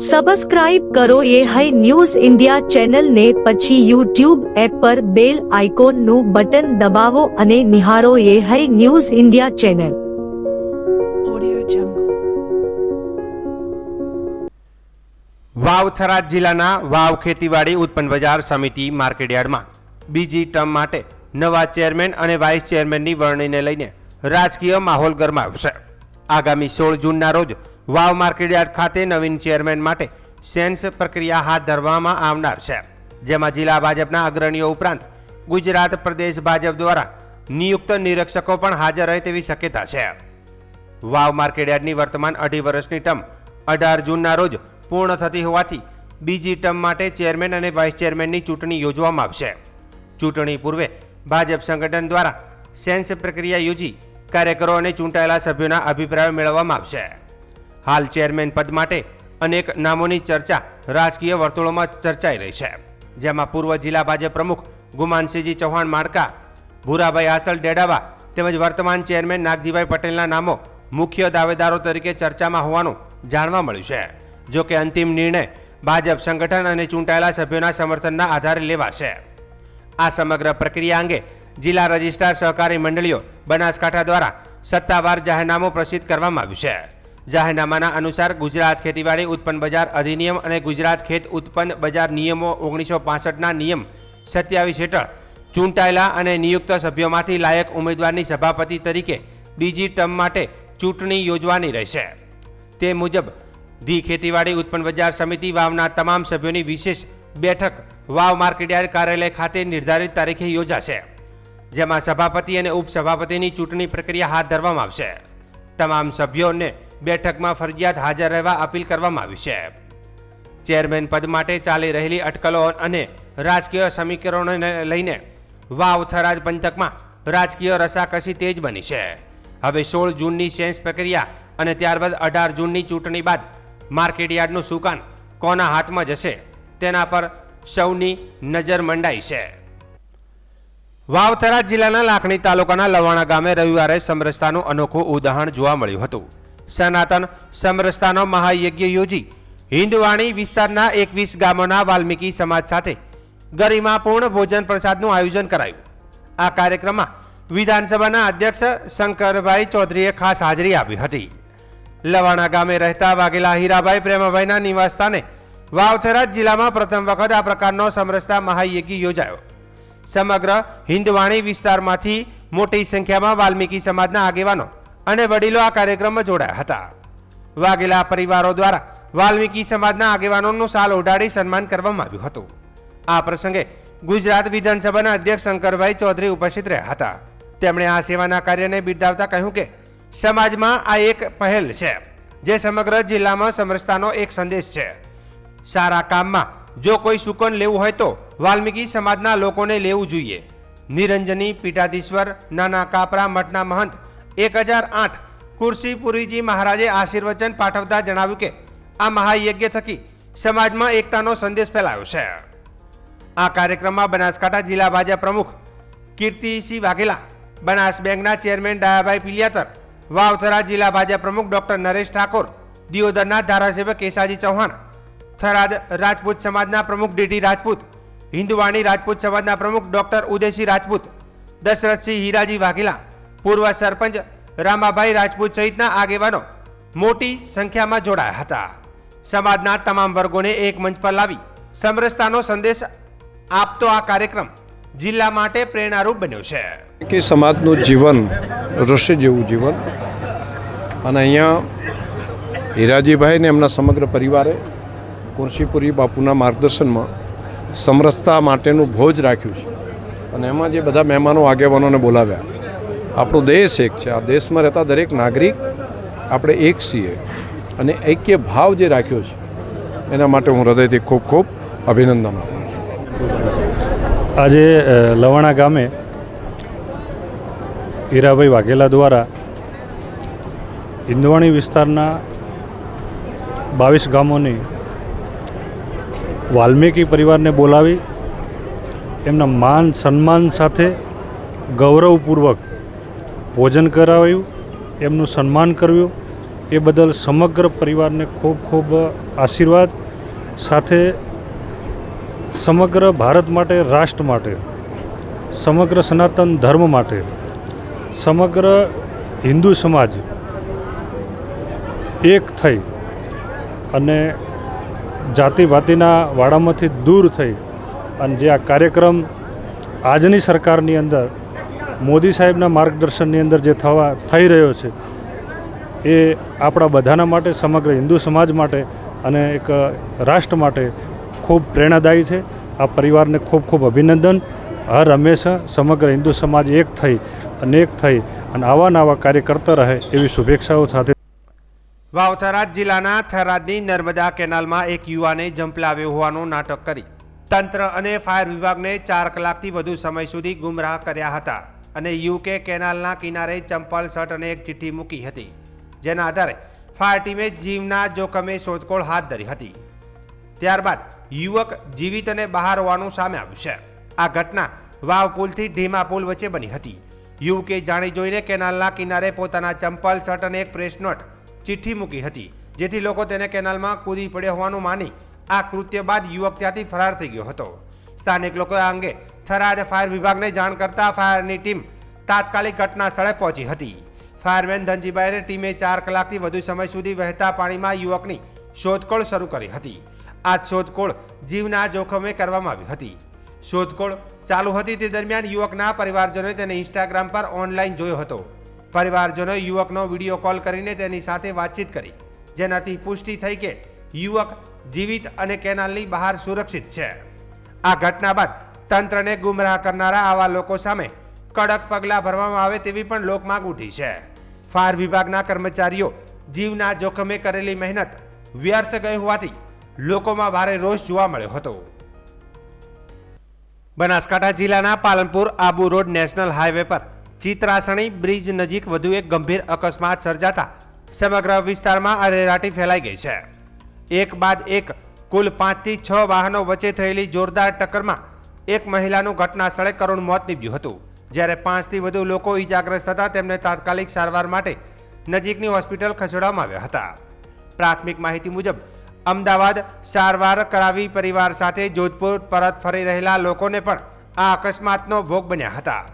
Subscribe કરો ये है न्यूज़ इंडिया चैनल ने પછી YouTube એપ પર બેલ આઇકોનનું બટન દબાવો અને નિહાળો ये है news India channel. Vav Tharad જિલ્લાના વાવ ખેતીવાડી ઉત્પન્ન બજાર સમિતિ માર્કેટયાર્ડમાં બીજી ટર્મ માટે નવા ચેરમેન અને વાઇસ ચેરમેનની વરણીને લઈને રાજકીય માહોલ ગરમાયો છે। આગામી 16 જૂનના રોજ વાવ માર્કેટયાર્ડ ખાતે નવીન ચેરમેન માટે સેન્સ પ્રક્રિયા હાથ ધરવામાં આવનાર છે, જેમાં જિલ્લા ભાજપના અગ્રણીઓ ઉપરાંત ગુજરાત પ્રદેશ ભાજપ દ્વારા નિયુક્ત નિરીક્ષકો પણ હાજર રહે તેવી શક્યતા છે। વાવ માર્કેટયાર્ડની વર્તમાન 2.5 વર્ષની ટર્મ 18 જૂનના રોજ પૂર્ણ થતી હોવાથી બીજી ટર્મ માટે ચેરમેન અને વાઇસ ચેરમેનની ચૂંટણી યોજવામાં આવશે। ચૂંટણી પૂર્વે ભાજપ સંગઠન દ્વારા સેન્સ પ્રક્રિયા યોજી કાર્યકરો અને ચૂંટાયેલા સભ્યોના અભિપ્રાયો મેળવવામાં આવશે। હાલ ચેરમેન પદ માટે અનેક નામોની ચર્ચા રાજકીય વર્તુળોમાં ચર્ચાઈ રહી છે, જેમાં પૂર્વ જિલ્લા ભાજપ પ્રમુખ ગુમાનસિંહજી ચૌહાણ માળકા, ભૂરાભાઈ આસલ ડેડાવા તેમજ વર્તમાન ચેરમેન નાગજીભાઈ પટેલના નામો મુખ્ય દાવેદારો તરીકે ચર્ચામાં હોવાનું જાણવા મળ્યું છે। જો કે અંતિમ નિર્ણય ભાજપ સંગઠન અને ચૂંટાયેલા સભ્યોના સમર્થનના આધારે લેવાશે। આ સમગ્ર પ્રક્રિયા અંગે જિલ્લા રજિસ્ટ્રાર સહકારી મંડળીઓ બનાસકાંઠા દ્વારા સત્તાવાર જાહેરનામું પ્રસિદ્ધ કરવામાં આવ્યું છે। જાહેરનામાના અનુસાર ગુજરાત ખેતીવાડી ઉત્પન્ન બજાર અધિનિયમ અને ગુજરાત ખેત ઉત્પન્ન બજાર નિયમો 1965ના નિયમ 27 હેઠળ ચૂંટાયેલા અને નિયુક્ત સભ્યોમાંથી લાયક ઉમેદવારની સભાપતિ તરીકે બીજી ટર્મ માટે ચૂંટણી યોજવાની રહેશે। તે મુજબ ધી ખેતીવાડી ઉત્પન્ન બજાર સમિતિ વાવના તમામ સભ્યોની વિશેષ બેઠક વાવ માર્કેટયાર્ડ કાર્યાલય ખાતે નિર્ધારિત તારીખે યોજાશે, જેમાં સભાપતિ અને ઉપસભાપતિની ચૂંટણી પ્રક્રિયા હાથ ધરવામાં આવશે। તમામ સભ્યોને બેઠકમાં ફરજિયાત હાજર રહેવા અપીલ કરવામાં આવી છે। ચેરમેન પદ માટે ચાલી રહેલી અટકલો અને રાજકીય સમીકરણોને લઈને વાવ થરાદ પંથકમાં રાજકીય રસાકસી તેજ બની છે। હવે 16 જૂનની સેન્સ પ્રક્રિયા અને ત્યારબાદ 18 જૂનની ચૂંટણી બાદ માર્કેટયાર્ડનું સુકાન કોના હાથમાં જશે તેના પર સૌની નજર મંડાઈ છે। વાવ થરાદ જિલ્લાના લાખણી તાલુકાના લવાણા ગામે રવિવારે સમરસતાનું અનોખું ઉદાહરણ જોવા મળ્યું હતું। સનાતન સમરસતાનો મહાયજ્ઞ યોજી હિન્દવાણી વિસ્તારના 21 ગામોના વાલ્મીકી સમાજ સાથે ગરિમાપૂર્ણ ભોજન પ્રસાદનું આયોજન કરાયું। આ કાર્યક્રમમાં વિધાનસભાના અધ્યક્ષ શંકરભાઈ ચૌધરીએ ખાસ હાજરી આપી હતી। લવાણા ગામે રહેતા વાઘેલા હીરાભાઈ પ્રેમાભાઈના નિવાસસ્થાને વાવ થરાદ જિલ્લામાં પ્રથમ વખત આ પ્રકારનો સમરસતા મહાયજ્ઞ યોજાયો। સમગ્ર હિન્દવાણી વિસ્તારમાંથી મોટી સંખ્યામાં વાલ્મીકી સમાજના આગેવાનો અને વડીલો આ કાર્યક્રમમાં જોડાયા હતા। વાઘેલા પરિવારો દ્વારા વાલ્મીકી સમાજના આગેવાનોનું શાલ ઓઢાડી સન્માન કરવામાં આવ્યું હતું। આ પ્રસંગે ગુજરાત વિધાનસભાના અધ્યક્ષ શંકરભાઈ ચૌધરી ઉપસ્થિત રહ્યા હતા। તેમણે આ સેવાના કાર્યને બિરદાવતા કહ્યું કે સમાજમાં આ એક પહેલ છે, જે સમગ્ર જિલ્લામાં સમરસતાનો એક સંદેશ છે। સારા કામમાં જો કોઈ સુકન લેવું હોય તો વાલ્મીકી સમાજના લોકોને લેવું જોઈએ। નિરંજની પીઠાધીશ્વર નાના કાપરા મઠના મહંત 1008 કુરશીપુરીજી મહારાજે આશીર્વચન પાઠવતા જણાવ્યું કે આ મહાયજ્ઞ થકી સમાજમાં એકતાનો સંદેશ ફેલાયો છે। આ કાર્યક્રમમાં બનાસકાંઠા જિલ્લા ભાજપ પ્રમુખ કીર્તિસિંહ વાઘેલા, બનાસ બેંકના ચેરમેન ડાયાભાઈ પિલિયાતર, વાવ થરાદ જિલ્લા ભાજપ પ્રમુખ ડોક્ટર નરેશ ઠાકોર, દિયોદરના ધારાસભ્ય કેસાજી ચૌહાણ, થરાદ રાજપૂત સમાજના પ્રમુખ ડીટી રાજપૂત, હિન્દવાણી રાજપૂત સમાજના પ્રમુખ ડોક્ટર ઉદયસિંહ રાજપૂત, દશરથસિંહ હીરાજી વાઘેલા, પૂર્વ સરપંચ રામાભાઈ રાજપૂત સહિતના આગેવાનો મોટી સંખ્યામાં જોડાયા હતા। સમાજના તમામ વર્ગોને એક મંચ પર લાવી સમરસતાનો સંદેશ આપતો આ કાર્યક્રમ જિલ્લા માટે પ્રેરણારૂપ બન્યો છે। કે સમાજનું જીવન ઋષિ જેવું જીવન, અને અહીંયા હીરાજીભાઈ ને એમના સમગ્ર પરિવારે કુરશીપુરી બાપુના માર્ગદર્શનમાં સમરસતા માટેનું ભોજ રાખ્યું છે, અને એમાં જે બધા મહેમાનો આગેવાનોને બોલાવ્યા। આપણો દેશ એક છે, આ દેશમાં રહેતા દરેક નાગરિક આપણે એક છીએ, અને ઐક્ય ભાવ જે રાખ્યો છે એના માટે હું હૃદયથી ખૂબ ખૂબ અભિનંદન આપું છું। આજે લવાણા ગામે હીરાભાઈ વાઘેલા દ્વારા હિન્દવાણી વિસ્તારના 22 ગામોની વાલ્મીકી પરિવારને બોલાવી એમના માન સન્માન સાથે ગૌરવપૂર્વક ભોજન કરાવ્યું, એમનું સન્માન કર્યું એ બદલ સમગ્ર પરિવારને ખૂબ ખૂબ આશીર્વાદ, સાથે સમગ્ર ભારત માટે, રાષ્ટ્ર માટે, સમગ્ર સનાતન ધર્મ માટે, સમગ્ર હિન્દુ સમાજ એક થઈ અને જાતિ ભાતિના વાડામાંથી દૂર થઈ અને જે આ કાર્યક્રમ આજની સરકારની અંદર મોદી સાહેબના માર્ગદર્શનની અંદર જે થઈ રહ્યો છે એ આપણા બધાના માટે, સમગ્ર હિન્દુ સમાજ માટે અને એક રાષ્ટ્ર માટે ખૂબ પ્રેરણાદાયી છે. આ પરિવારને ખૂબ ખૂબ અભિનંદન. હર હંમેશા સમગ્ર હિન્દુ સમાજ એક થઈ અને આવા કાર્ય કરતા રહે એવી શુભેચ્છાઓ સાથે. વાવ થરાદ જિલ્લાના થરાદની નર્મદા કેનાલમાં એક યુવાને ઝંપલાવ્યો હોવાનું નાટક કરી તંત્ર અને ફાયર વિભાગને 4 કલાકથી વધુ સમય સુધી ગુમરાહ કર્યા હતા અને યુકે કેનાલના કિનારે ચંપલ, શર્ટ અને એક ચિઠ્ઠી મૂકી હતી, જેના આધારે ફાયર ટીમે જીવના જોખમે શોધખોળ હાથ ધરી હતી. ત્યારબાદ યુવક જીવિત અને બહાર હોવાનું સામે આવ્યું છે. આ ઘટના વાવ પુલથી ઢીમા પુલ વચ્ચે બની હતી. યુવકે જાણી જોઈને કેનાલના કિનારે પોતાના ચંપલ, શર્ટ અને એક પ્રેસ નોટ ચિઠ્ઠી મૂકી હતી, જેથી લોકો તેને કેનાલમાં કૂદી પડ્યો હોવાનું માની આ કૃત્ય બાદ યુવક ત્યાંથી ફરાર થઈ ગયો હતો. સ્થાનિક લોકોએ આ અંગે થરાદ ફાયર વિભાગને જાણ કરતા ફાયરની ટીમ તાત્કાલિક ઘટના સ્થળે પહોંચી હતી. ફાયરમેન ધનજીભાઈની ટીમે 4 કલાકથી વધુ સમય સુધી વહેતા પાણીમાં યુવકની શોધખોળ શરૂ કરી હતી. આ શોધખોળ જીવના જોખમે કરવામાં આવી હતી. શોધખોળ ચાલુ હતી તે દરમિયાન યુવકના પરિવારજનોએ તેને ઇન્સ્ટાગ્રામ પર ઓનલાઈન જોયો હતો. પરિવારજનોએ યુવકનો વિડીયો કોલ કરીને તેની સાથે વાતચીત કરી, જેનાથી પુષ્ટિ થઈ કે યુવક જીવિત અને કેનાલની બહાર સુરક્ષિત છે. આ ઘટના બાદ તંત્રને ગુમરાહ કરનારા આવા લોકો સામે કડક પગલાં ભરવામાં આવે તેવી પણ લોકમાંગ ઉઠી છે. ફાયર વિભાગના કર્મચારીઓ જીવના જોખમે કરેલી મહેનત વ્યર્થ ગઈ હોવાથી લોકોમાં ભારે રોષ જોવા મળ્યો હતો. બનાસકાંઠા જિલ્લાના Palanpur Abu road national highway પર ચિત્રાસણી બ્રિજ નજીક વધુ એક ગંભીર અકસ્માત સર્જાતા સમગ્ર વિસ્તારમાં અરેરાટી ફેલાઈ ગઈ છે. એક બાદ એક કુલ 5 થી 6 વાહનો વચ્ચે થયેલી જોરદાર ટક્કરમાં એક મહિલાનું ઘટના સ્થળે કરુણ મોત નીપજ્યું હતું, જ્યારે 5 થી વધુ લોકો ઈજાગ્રસ્ત થતા તેમને તાત્કાલિક સારવાર માટે નજીકની હોસ્પિટલ ખસેડવામાં આવ્યા હતા. પ્રાથમિક માહિતી મુજબ અમદાવાદ સારવાર કરાવી પરિવાર સાથે જોધપુર પરત ફરી રહેલા લોકોને પણ આ અકસ્માતનો ભોગ બન્યા હતા.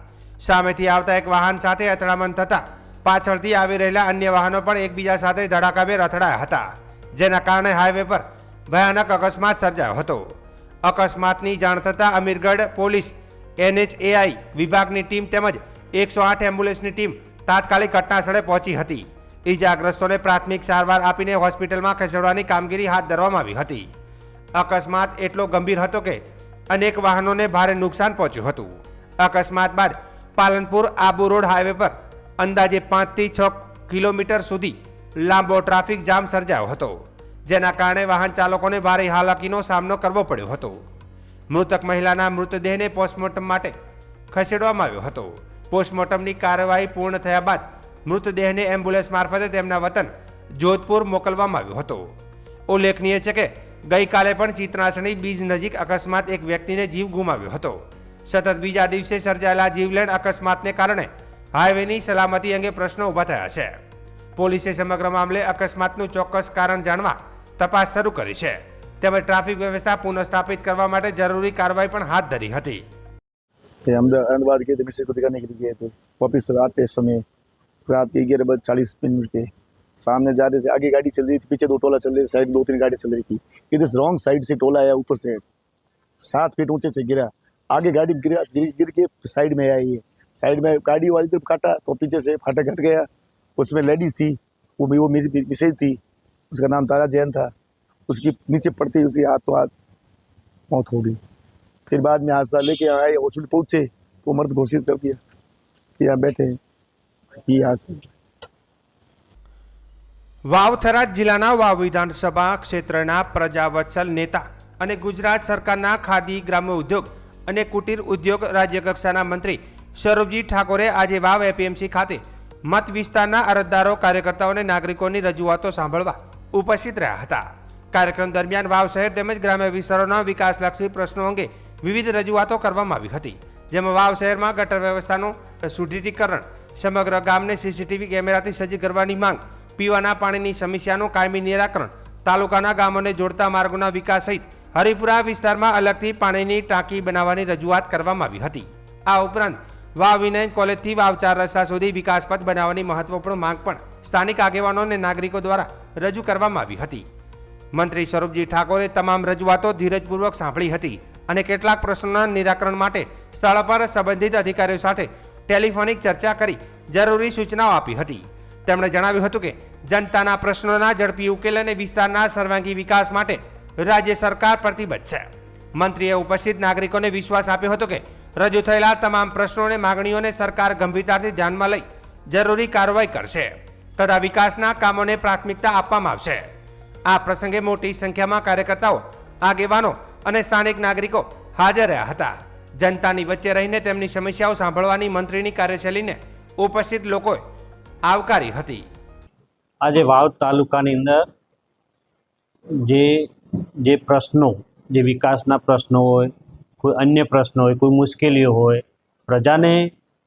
સામેથી આવતા એક વાહન સાથે અથડામણ થતાં પાછળથી આવી રહેલા અન્ય વાહનો પણ એકબીજા સાથે ધડાકાભેર અથડાયા હતા, જેના કારણે હાઈવે પર ભયાનક અકસ્માત સર્જાયો હતો. અકસ્માતની જાણ થતાં અમીરગઢ પોલીસ, NHAI વિભાગની ટીમ તેમજ 108 એમ્બ્યુલન્સની ટીમ તાત્કાલિક ઘટના સ્થળે પહોંચી હતી. ઈજાગ્રસ્તોને પ્રાથમિક સારવાર આપીને હોસ્પિટલમાં ખસેડવાની કામગીરી હાથ ધરવામાં આવી હતી. અકસ્માત એટલો ગંભીર હતો કે અનેક વાહનોને ભારે નુકસાન પહોંચ્યું હતું. અકસ્માત બાદ પાલનપુર આબુ રોડ હાઈવે પર અંદાજે 5 થી 6 કિલોમીટર સુધી લાંબો ટ્રાફિક જામ સર્જાયો હતો, જેના કારણે વાહન ચાલકોને ભારે હાલાકીનો સામનો કરવો પડ્યો હતો. મૃતક મહિલાના મૃતદેહને પોસ્ટમોર્ટમ માટે ખસેડવામાં આવ્યો હતો. પોસ્ટમોર્ટમની કાર્યવાહી પૂર્ણ થયા બાદ મૃતદેહને એમ્બ્યુલન્સ મારફતે તેમના વતન જોધપુર મોકલવામાં આવ્યો હતો. ઉલ્લેખનીય છે કે ગઈકાલે પણ ચિત્રાસણી બીજ નજીક અકસ્માત એક વ્યક્તિને જીવ ગુમાવ્યો હતો. સતત બીજા દિવસે સર્જાયેલા જીવલેણ અકસ્માતને કારણે હાઈવેની સલામતી અંગે પ્રશ્નો ઊભા થયા છે. પોલીસે સમગ્ર મામલે અકસ્માતનું ચોક્કસ કારણ જાણવા તપાસ શરૂ કરી છે, તેમજ ટ્રાફિક વ્યવસ્થા પુનઃસ્થાપિત કરવા માટે જરૂરી કાર્યવાહી પણ हाथ धरी હતી. अहमदाबाद गए थे, मिसेज को दिखाने के लिए गए थे. वापस आते समय रात के 11:40 पे सामने जा रहे थे, आगे गाड़ी चल रही थी, पीछे 2 टोला चल रहे थे, साइड 2-3 गाड़ी चल रही थी. इधर रॉन्ग साइड से टोला आया, ऊपर से 7 फीट ऊंचे से गिरा. आगे गाड़ी गिर के साइड में आई है. साइड में गाड़ी वाली तरफ काटा तो पीछे से फाटक हट गया. उसमें लेडीज थी, वो मेरी मिसेज थी, उसका नाम तारा जैन था. उसकी नीचे पड़ती ही उसकी हाथ तो हाथ मौत हो गई. फिर बाद में हादसा लेके आए, हॉस्पिटल पहुंचे तो मर्द घोषित कर दिया. यहाँ बैठे ये हादसा. વાવ થરાદ જિલ્લાના વાવ વિધાનસભા ક્ષેત્રના પ્રજાવત્સલ નેતા અને ગુજરાત સરકારના ખાદી, ગ્રામ્ય ઉદ્યોગ અને કુટીર ઉદ્યોગ રાજ્ય કક્ષાના મંત્રી સ્વરૂપજી ઠાકોરે આજે વાવ એપીએમસી ખાતે મત વિસ્તારના અરજદારો, કાર્યકર્તાઓ અને નાગરિકોની રજૂઆતો સાંભળવા ઉપસ્થિત રહ્યા હતા. કાર્યક્રમ દરમિયાન વાવ શહેર તેમજ ગ્રામ્ય વિસ્તારોના વિકાસલક્ષી પ્રશ્નો અંગે વિવિધ રજૂઆતો કરવામાં આવી હતી, જેમાં વાવ શહેરમાં ગટર વ્યવસ્થાનું સુદૃઢીકરણ, સમગ્ર ગામને CCTV કેમેરાથી સજ્જ કરવાની માંગ, પીવાના પાણીની સમસ્યાનું કાયમી નિરાકરણ, તાલુકાના ગામોને જોડતા માર્ગોના વિકાસ સહિત હરિપુરા વિસ્તારમાં અલગથી પાણીની ટાંકી બનાવવાની રજૂઆત કરવામાં આવી હતી. આ ઉપરાંત વાવ વિનય કોલેજથી વાવ 4 રસ્તા સુધી વિકાસ પથ બનાવવાની મહત્વપૂર્ણ માંગ પણ સ્થાનિક આગેવાનો અને નાગરિકો દ્વારા રજૂ કરવામાં આવી હતી. મંત્રી સ્વરૂપજી ઠાકોરે તમામ રજૂઆતો ધીરજપૂર્વક સાંભળી હતી અને કેટલાક પ્રશ્નોના નિરાકરણ માટે સ્થળ પર સંબંધિત અધિકારીઓ સાથે ટેલિફોનિક ચર્ચા કરી જરૂરી સૂચનાઓ આપી હતી. તેમણે જણાવ્યું હતું કે જનતાના પ્રશ્નોના ઝડપી ઉકેલ અને વિસ્તારના સર્વાંગી વિકાસ માટે રાજ્ય સરકાર પ્રતિબદ્ધ છે. મંત્રીએ ઉપસ્થિત નાગરિકોને વિશ્વાસ આપ્યો હતો કે રજૂ થયેલા તમામ પ્રશ્નો અને માગણીઓને સરકાર ગંભીરતાથી ધ્યાનમાં લઈ જરૂરી કાર્યવાહી કરશે તથા વિકાસના કામોને પ્રાથમિકતા આપવામાં આવશે. આ પ્રસંગે મોટી સંખ્યામાં કાર્યકર્તાઓ, આગેવાનો અને સ્થાનિક નાગરિકો હાજર રહ્યા હતા. જનતાની વચ્ચે રહીને તેમની સમસ્યાઓ સાંભળવાની મંત્રીની કાર્યશૈલીને ઉપસ્થિત લોકોએ આવકારી હતી. આજે વાવ તાલુકાની અંદર જે પ્રશ્નો, જે વિકાસના પ્રશ્નો હોય, કોઈ અન્ય પ્રશ્નો હોય, કોઈ મુશ્કેલીઓ હોય, પ્રજાને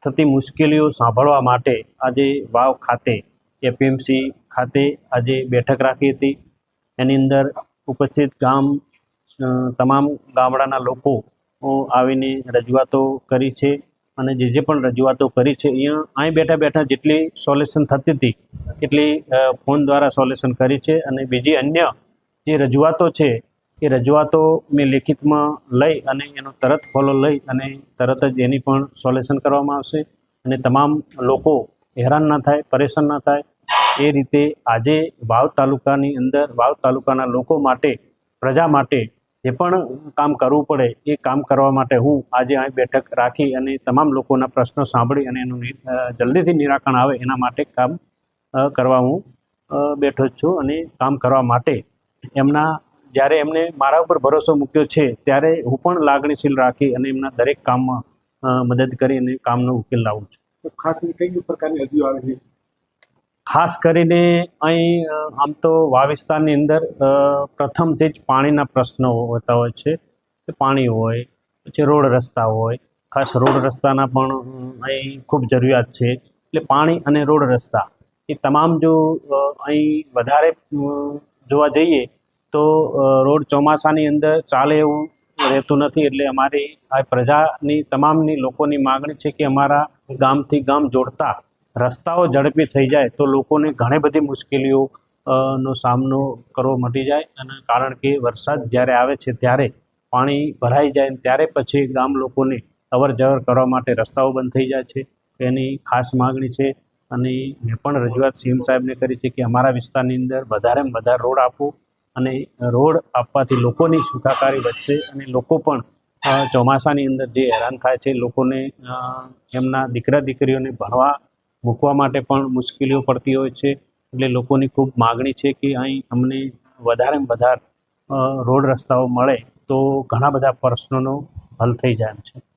થતી મુશ્કેલીઓ સાંભળવા માટે આજે વાવ ખાતે એપીએમસી ખાતે આજે બેઠક રાખી હતી. એની અંદર ઉપસ્થિત તમામ ગામડાના લોકો આવીને રજૂઆતો કરી છે અને જે પણ રજૂઆતો કરી છે અહીં બેઠા બેઠા જેટલી સોલ્યુશન થતી હતી એટલી ફોન દ્વારા સોલ્યુશન કરી છે. અને બીજી અન્ય જે રજૂઆતો છે એ રજૂઆતો મેં લેખિતમાં લઈ અને એનો તરત ફોલો લઈ અને તરત જ એની પણ સોલ્યુશન કરવામાં આવશે અને તમામ લોકો હેરાન ના થાય, પરેશાન ના થાય એ રીતે આજે વાવ તાલુકાની અંદર વાવ તાલુકાના લોકો માટે, પ્રજા માટે જે પણ કામ કરવું પડે એ કામ કરવા માટે હું આજે અહીં બેઠક રાખી અને તમામ લોકોના પ્રશ્નો સાંભળી અને એનું જલ્દીથી નિરાકરણ આવે એના માટે કામ કરવા હું બેઠો જ છું. અને કામ કરવા માટે જ્યારે એમને મારા ઉપર ભરોસો મૂક્યો છે ત્યારે હું પણ લાગણીશીલ રાખી અને એમના દરેક કામમાં મદદ કરી અને કામનો ઉકેલ લાવું છું. ખાસ કઈ પ્રકારની અરજીઓ આવે છે? ખાસ કરીને અહીં આમ તો વાવ વિસ્તારની અંદર પ્રથમથી જ પાણીના પ્રશ્નો હોતા હોય છે. પાણી હોય, પછી રોડ રસ્તા હોય, ખાસ રોડ રસ્તાના પણ અહીં ખૂબ જરૂરિયાત છે. એટલે પાણી અને રોડ રસ્તા એ તમામ જો અહીં વધારે જોવા જઈએ તો રોડ ચોમાસાની અંદર ચાલે એવું રહેતું નથી. એટલે અમારી આ પ્રજાની તમામની લોકોની માગણી છે કે અમારા ગામથી ગામ જોડતા રસ્તાઓ ઝડપી થઈ જાય તો લોકોને ઘણી બધી મુશ્કેલીઓ નો સામનો કરવો મટી જાય. અને કારણ કે વરસાદ જ્યારે આવે છે ત્યારે પાણી ભરાઈ જાય ત્યારે પછી ગામ લોકોને અવર જવર કરવા માટે રસ્તાઓ બંધ થઈ જાય છે. એની ખાસ માગણી છે અને મેં પણ રજૂઆત સીએમ સાહેબને કરી છે કે અમારા વિસ્તારની અંદર વધારેમાં વધારે રોડ આપો અને રોડ આપવાથી લોકોની સુખાકારી વધશે અને લોકો પણ ચોમાસાની અંદર જે હેરાન થાય છે, લોકોને એમના દીકરા દીકરીઓને ભણવા મૂકવા માટે પણ મુશ્કેલીઓ પડતી હોય છે. એટલે લોકોની ખૂબ માગણી છે કે અહીં અમને વધારેમાં વધારે રોડ રસ્તાઓ મળે તો ઘણા બધા પ્રશ્નોનો હલ થઈ જાય એમ છે.